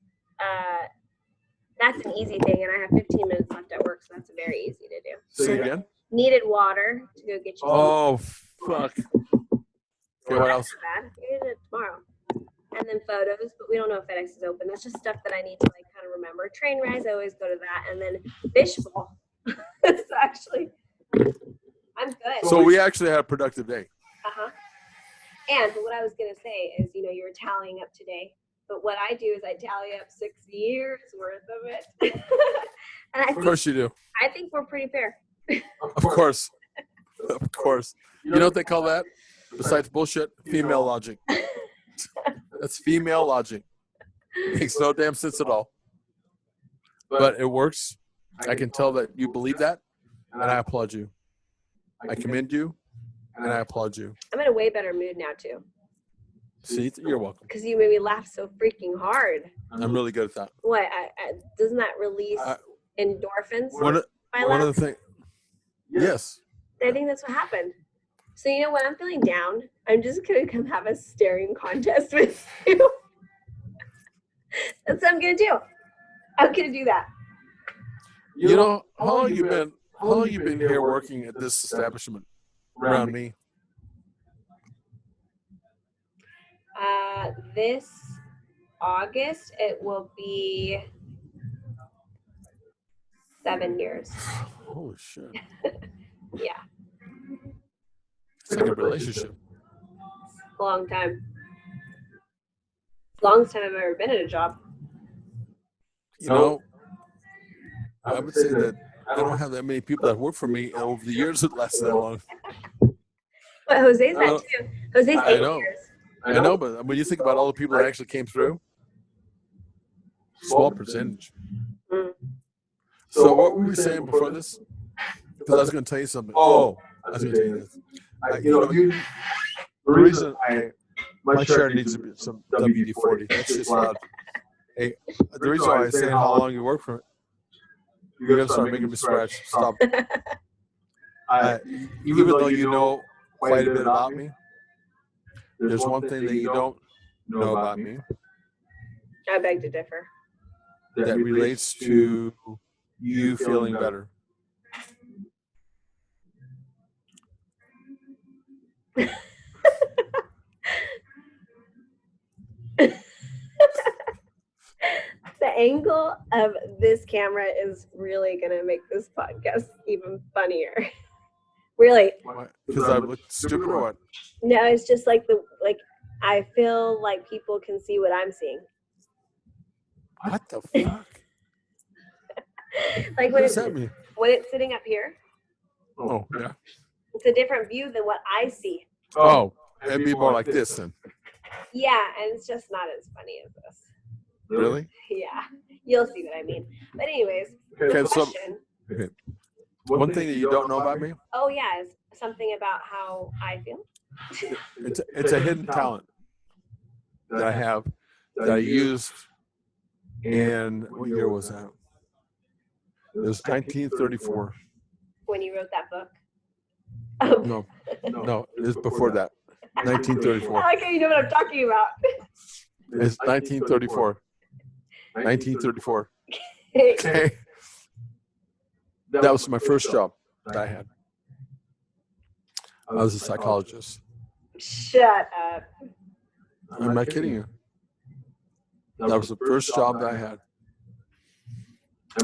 B: That's an easy thing, and I have 15 minutes left at work, so that's very easy to do.
A: Say again.
B: Needed water to go get you.
A: Oh fuck. Okay, what else?
B: Bad. We did it tomorrow. And then photos, but we don't know if FedEx is open. That's just stuff that I need to like kind of remember. Train rides, I always go to that, and then Fishbowl. So actually, I'm good.
A: So we actually had a productive day.
B: And what I was gonna say is, you know, you were tallying up today, but what I do is I tally up 6 years worth of it. And
A: Of course you do.
B: I think we're pretty fair.
A: Of course. Of course. You know what they call that? Besides bullshit, female logic. That's female logic. Makes no damn sense at all. But it works. I can tell that you believe that, and I applaud you. I commend you, and I applaud you.
B: I'm in a way better mood now too.
A: See, you're welcome.
B: Because you made me laugh so freaking hard.
A: I'm really good at that.
B: What? Doesn't that release endorphins?
A: One of the things. Yes.
B: I think that's what happened. So, you know, when I'm feeling down, I'm just going to come have a staring contest with you. That's what I'm going to do. I'm going to do that.
A: You know, how long you been here working at this establishment around me?
B: This August, it will be 7 years.
A: Holy shit.
B: Yeah.
A: It's like a relationship.
B: Long time. Longest time I've ever been at a job.
A: You know, I would say that I don't have that many people that work for me over the years that lasted that long.
B: But Jose's that too. Jose's 8 years.
A: I know, but when you think about all the people that actually came through, small percentage. So what were we saying before this? Because I was going to tell you something. Oh, I was going to tell you this. The reason my chair needs to be some WD-40. That's just loud. Hey, the reason why I say how long you work for it, you're going to start making me scratch. Stop. Even though you know quite a bit about me, there's one thing that you don't know about me.
B: I beg to differ.
A: That relates to you feeling better.
B: The angle of this camera is really going to make this podcast even funnier. Really.
A: Because I look stupid or what?
B: No, it's just like I feel like people can see what I'm seeing.
A: What the fuck?
B: Like when it's sitting up here.
A: Oh, yeah.
B: It's a different view than what I see.
A: Oh, it'd be more like this then.
B: Yeah, and it's just not as funny as this.
A: Really?
B: Yeah, you'll see what I mean. But anyways,
A: Okay,
B: question.
A: One thing that you don't know about me?
B: Oh yeah, is something about how I feel.
A: It's a hidden talent that I have that I used in, what year was that? It was 1934.
B: When you wrote that book?
A: No, it was before that. 1934.
B: I like how you know what I'm talking about.
A: It's 1934. 1934. Okay. That was my first job that I had. I was a psychologist.
B: Shut up.
A: I'm not kidding you. That was the first job that I had.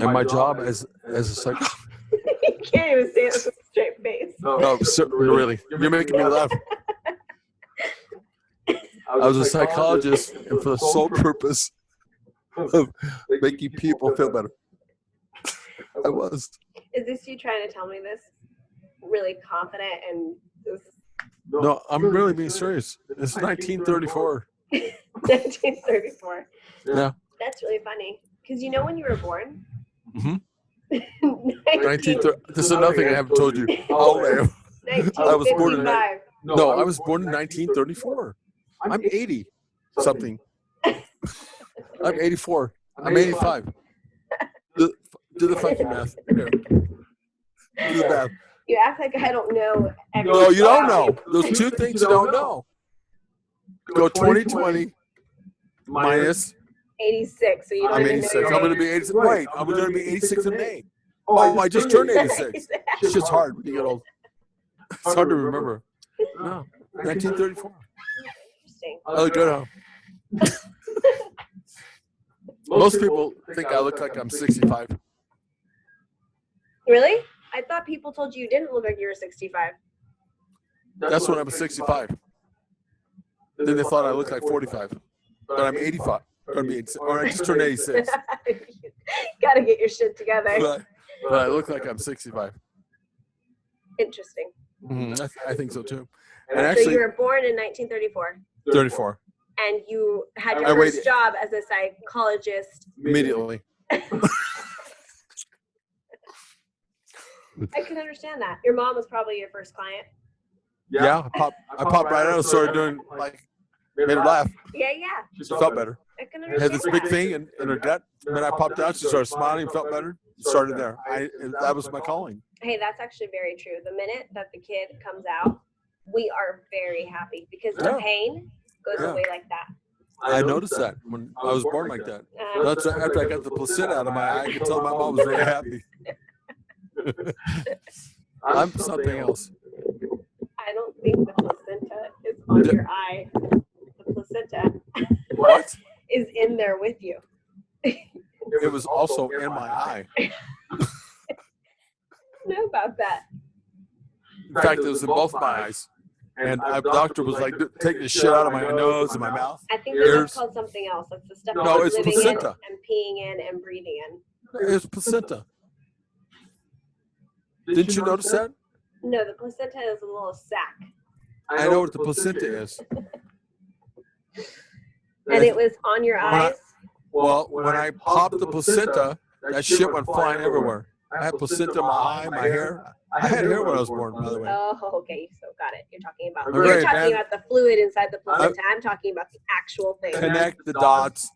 A: And my job as a psychologist.
B: You can't even say it with a straight face.
A: No, really. You're making me laugh. I was a psychologist, and for the sole purpose of making people feel better. I was.
B: Is this you trying to tell me this? Really confident and this?
A: No, I'm really being serious. It's 1934.
B: 1934.
A: Yeah.
B: That's really funny. Because you know when you were born?
A: Mm-hmm. 1930. This is another thing I haven't told you. Oh, man. I was born in. No, I was born in 1934. I'm 80 something. I'm 84. I'm 85. Do the fucking math. Here. Do the math.
B: You act like I don't know.
A: No, you don't know. Those two things you don't know. Go 2020 minus.
B: 86. So you don't
A: I'm
B: even
A: 86.
B: know.
A: I'm going to be 86. Wait, I'm going to be 86 in May. Oh, I just turned 86. It's just hard when you get old. It's hard to remember. No, 1934.
B: Interesting.
A: I look good, huh? Most people think I look like I'm 65.
B: Really? I thought people told you didn't look like you were 65.
A: That's when I was 65. Then they thought I looked like 45. But I'm 85. Or I just turned 86.
B: Gotta get your shit together.
A: But I look like I'm 65.
B: Interesting.
A: Mm-hmm. I think so too. And
B: So
A: actually,
B: you were born in 1934.
A: 34.
B: And you had your first job as a psychologist.
A: Immediately.
B: I can understand that. Your mom was probably your first client.
A: Yeah, I popped right out and started doing, like, made her laugh.
B: Yeah.
A: She felt better.
B: I can
A: I
B: understand
A: had this big
B: that.
A: thing in her gut. And then I popped out. She started smiling, felt better. Started there. That was my calling.
B: Hey, that's actually very true. The minute that the kid comes out, we are very happy because the pain goes away like that.
A: I noticed that when I was born like that. That's after I got the placenta out of my eye. I could tell my mom was very happy. I'm something else.
B: I don't think the placenta is on your eye. The placenta
A: What?
B: is in there with you.
A: It was also in my eye.
B: I don't know about that.
A: In fact, it was in both my eyes. And the doctor was like, take the shit out of my nose and my mouth.
B: I think that's called something else. That's the stuff
A: No,
B: that's
A: it's
B: living
A: placenta.
B: in and peeing in and breathing in.
A: It's placenta. Didn't you notice that?
B: No, the placenta is a little sac.
A: I know what the placenta is.
B: And it was on your eyes?
A: Well, when I popped the placenta, that shit went flying everywhere. I had placenta in my eye, my hair. I had hair when I was born, by the way.
B: Oh, okay. So got it. You're talking about the fluid inside the placenta. I'm talking about the actual thing.
A: Connect the dots.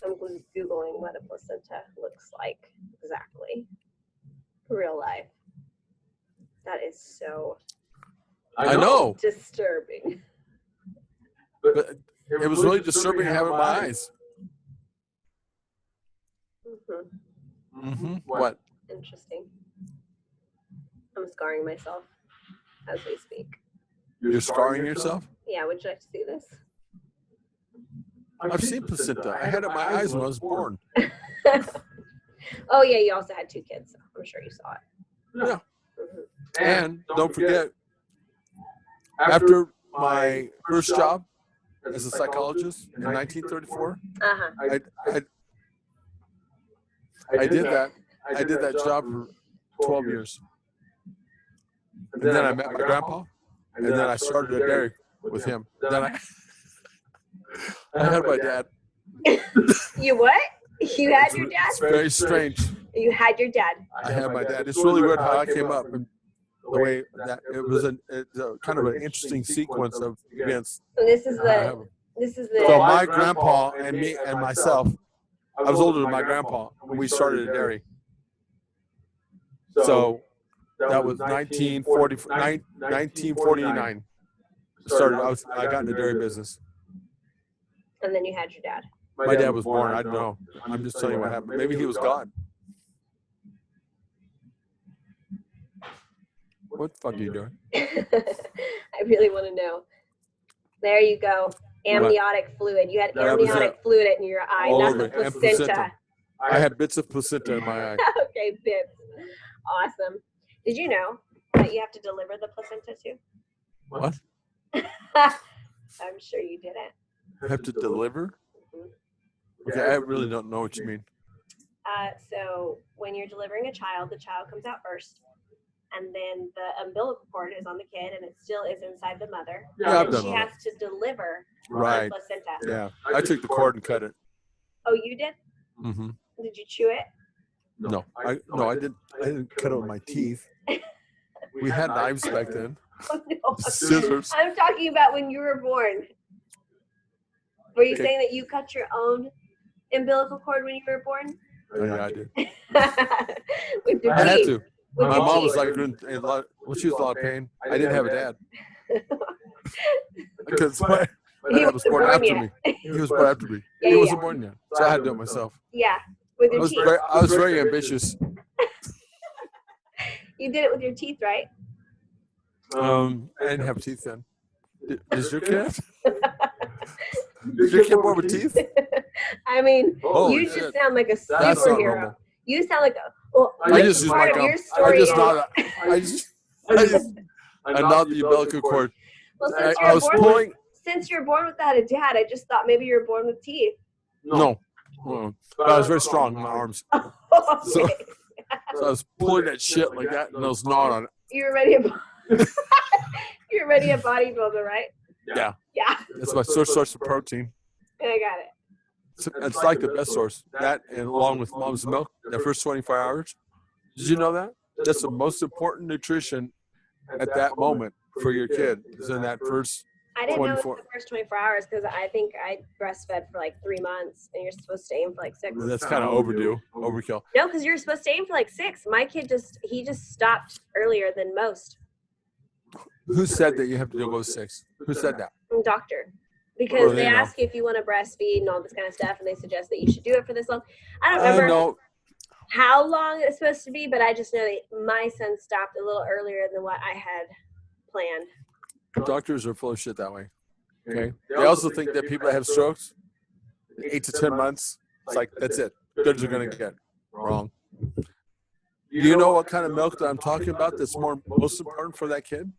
B: I'm Googling what a placenta looks like exactly. Real life. That is so
A: I know.
B: disturbing.
A: But it was really disturbing having my eyes.
B: Mm-hmm.
A: Mm-hmm. What?
B: Interesting. I'm scarring myself as we speak.
A: You're scarring yourself?
B: Yeah, would you like to see this?
A: I've seen placenta. I had it in my eyes when I was born.
B: Oh, yeah, you also had 2 kids. So I'm sure you saw it.
A: Yeah.
B: Mm-hmm.
A: And don't forget, after my first job as a psychologist in 1934,
B: Uh-huh.
A: I did that. I did that job for 12 years. And then I met my grandpa, and then I started a dairy with him. Then I had my dad.
B: You what? You had your dad?
A: It's very strange.
B: You had your dad.
A: I had my dad. It's really weird how I came up and the way that it was a kind of an interesting sequence of events.
B: So this is the
A: So my grandpa and me and myself, I was older than my grandpa when we started a dairy. So that was 1949. I got in the dairy business.
B: And then you had your dad.
A: My dad was born. I don't know. I'm just telling you what happened. Maybe he was God. What the fuck are you doing?
B: I really want to know. There you go. Amniotic fluid. You had amniotic fluid in your eye, not the placenta.
A: I had bits of placenta in my eye.
B: Okay, bits. Awesome. Did you know that you have to deliver the placenta too?
A: What?
B: I'm sure you didn't.
A: I have to deliver? Okay, I really don't know what you mean.
B: So when you're delivering a child, the child comes out first. And then the umbilical cord is on the kid, and it still is inside the mother.
A: Yeah,
B: and she has to deliver the placenta.
A: Yeah, I took the cord and cut it.
B: Oh, you did?
A: Mm-hmm.
B: Did you chew it?
A: No, I didn't cut it with my teeth. We had knives back then.
B: No.
A: Scissors.
B: I'm talking about when you were born. Were you
A: Okay.
B: saying that you cut your own umbilical cord when you were born?
A: Oh, yeah, I did.
B: With your
A: I had
B: teeth.
A: to.
B: With
A: My
B: your
A: mom was
B: teeth.
A: like, when she was in a lot of pain, I didn't have a dad. Because my
B: He
A: dad was
B: wasn't
A: born
B: born
A: after
B: yet.
A: me. He was born after me.
B: Yeah,
A: He
B: yeah,
A: wasn't born yet. So I had to do it myself.
B: Yeah, with
A: I
B: your
A: was
B: teeth.
A: very ambitious.
B: You did it with your teeth, right?
A: I didn't have teeth then. Does your kid? Did your kid born with teeth?
B: I mean,
A: Holy
B: you
A: shit.
B: just sound like a
A: That's not
B: superhero.
A: normal.
B: You sound like a. Well,
A: I
B: this
A: just
B: is
A: use
B: part
A: my
B: of your
A: gum.
B: story.
A: I nod the umbilical cord.
B: Well,
A: I was pulling.
B: since you're born without a dad, I just thought maybe you were born with teeth.
A: No. But I was very strong in my arms. So I was pulling that shit like that, and I was gnawing on it.
B: You were ready you're ready a bodybuilder, right?
A: Yeah.
B: Yeah.
A: That's my source of protein.
B: I got it.
A: It's like the best source. That, and along with mom's milk, the first 24 hours. Did you know that? That's the most important nutrition at that moment for your kid, is in that first
B: I didn't know it
A: 24.
B: was the first 24 hours because I think I breastfed for like 3 months and you're supposed to aim for like 6.
A: That's kind of overkill.
B: No, because you're supposed to aim for like 6. My kid just stopped earlier than most.
A: Who said that you have to go 6? Who said that?
B: Doctor. Because
A: Oh,
B: they
A: they know.
B: ask you if you want to breastfeed and all this kind of stuff, and they suggest that you should do it for this long. I don't remember
A: No.
B: how long it's supposed to be, but I just know that my son stopped a little earlier than what I had planned.
A: Doctors are full of shit that way. Okay. They also think that people that have strokes, 8 to 10 months, it's like, that's it. Goods are going to get. Wrong. Do you know what kind of milk that I'm talking about that's most important for that kid?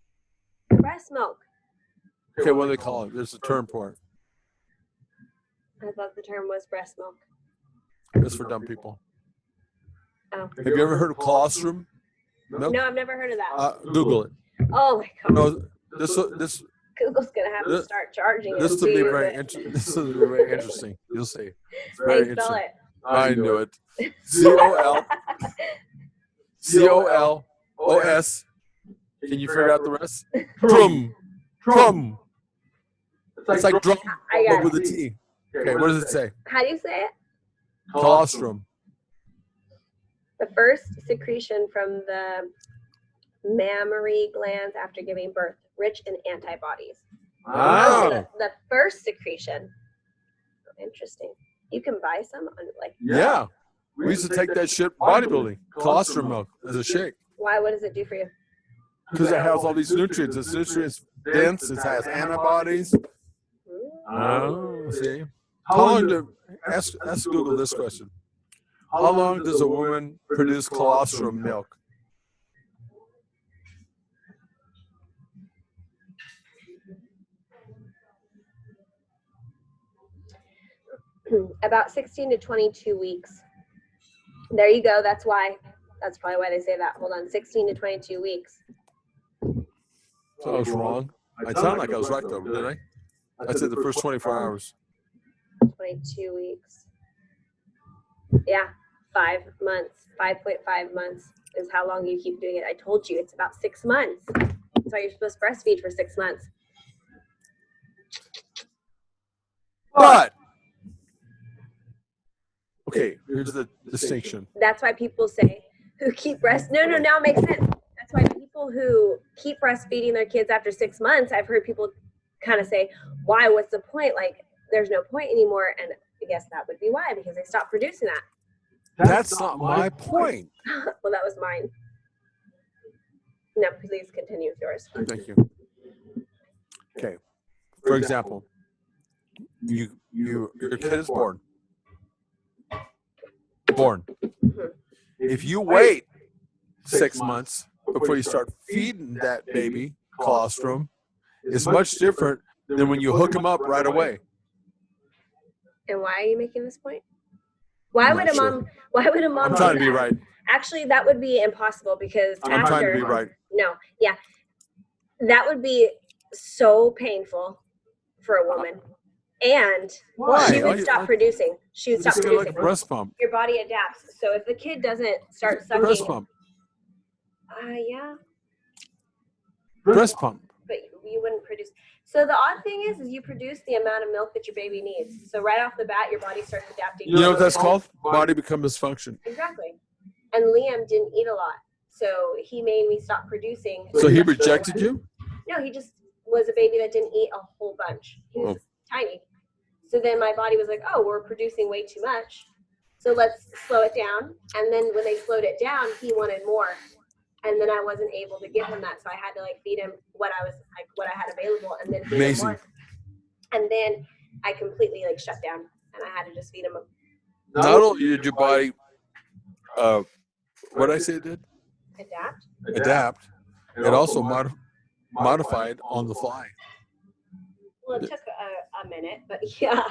B: Breast milk.
A: Okay, what do they call it? There's a term for it.
B: I thought the term was breast milk.
A: It's for dumb people.
B: Oh.
A: Have you ever heard of colostrum milk?
B: No, I've never heard of that.
A: Google it.
B: Oh my god.
A: No, this
B: Google's gonna have to start charging.
A: This will be very interesting. You'll see. It's very
B: Hey, spell
A: interesting.
B: it.
A: I knew it. COLOS. Can you figure out the rest? Drum. It's like drum,
B: I got
A: but with a T. Okay, what does it say?
B: How do you say it?
A: Colostrum.
B: The first secretion from the mammary glands after giving birth, rich in antibodies.
A: Ah.
B: The first secretion. Interesting. You can buy some on like.
A: Yeah. We used to take that shit bodybuilding, colostrum milk, as a shake.
B: Why? What does it do for you?
A: Because it has all these nutrients. It's nutrients dense. It has antibodies. Oh, see. How long ask Google this question? How long does a woman produce colostrum milk?
B: About 16 to 22 weeks. There you go. That's probably why they say that. Hold on. 16 to 22 weeks.
A: So I was wrong. I sound like I was right though, didn't I? I said the first 24 hours.
B: 22 weeks. Yeah. 5 months. 5.5 months is how long you keep doing it. I told you it's about 6 months. That's why you're supposed to breastfeed for 6 months.
A: But okay, here's the distinction.
B: That's why people say who keep No, now it makes sense. That's why people who keep breastfeeding their kids after 6 months, I've heard people kind of say, why? What's the point? Like, there's no point anymore. And I guess that would be why, because they stopped producing that.
A: That's not my point.
B: Well, that was mine. No, please continue with yours.
A: Thank you. Okay. For example, your kid is born. If you wait 6 months before you start feeding that baby colostrum, it's much different than when you hook him up right away.
B: And why are you making this point? Why would a mom?
A: I'm trying to be right.
B: Actually, that would be impossible because
A: I'm trying to be right.
B: No, yeah, that would be so painful for a woman, and
A: Why?
B: she would stop producing. She would stop
A: Just
B: producing.
A: like a breast pump.
B: Your body adapts. So if the kid doesn't start sucking,
A: Breast pump.
B: Yeah.
A: breast pump.
B: But you wouldn't produce. So the odd thing is you produce the amount of milk that your baby needs. So right off the bat, your body starts adapting.
A: You know what that's called? Body become dysfunction.
B: Exactly. And Liam didn't eat a lot. So he made me stop producing.
A: So he rejected you?
B: No, he just was a baby that didn't eat a whole bunch. He was tiny. So then my body was like, oh, we're producing way too much. So let's slow it down. And then when they slowed it down, he wanted more. And then I wasn't able to give him that. So I had to like feed him what I had available and then feed him more. And then I completely like shut down and I had to just feed him.
A: Not only did your body, what did I say it did? Adapt. It also modified on the fly.
B: Well, it took a minute, but yeah.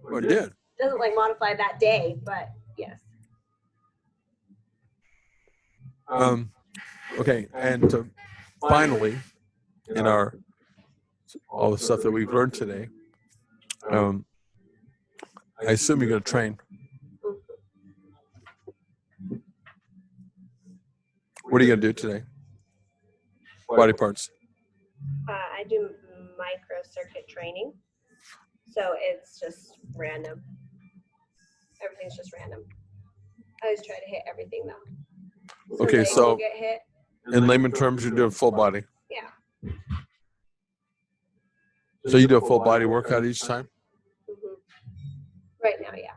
A: Well, it did.
B: It doesn't like modify that day, but yes.
A: Okay, and finally, in all the stuff that we've learned today, I assume you're going to train. What are you going to do today? Body parts.
B: I do micro circuit training, so it's just random. Everything's just random. I always try to hit everything though.
A: Okay, so
B: get hit.
A: In layman terms, you're doing full body.
B: Yeah.
A: So you do a full body workout each time?
B: Mm-hmm. Right now, yeah.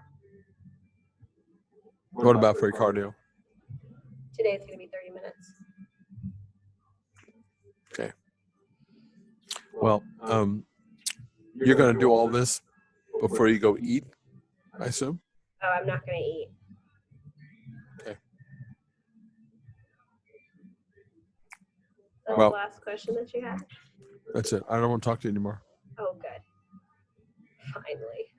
A: What about for your cardio?
B: Today it's going to be 30 minutes.
A: Okay. Well, you're going to do all this before you go eat, I assume?
B: Oh, I'm not going to eat.
A: Okay.
B: That's
A: Well,
B: the last question that you had?
A: That's it. I don't want to talk to you anymore.
B: Oh, good. Finally.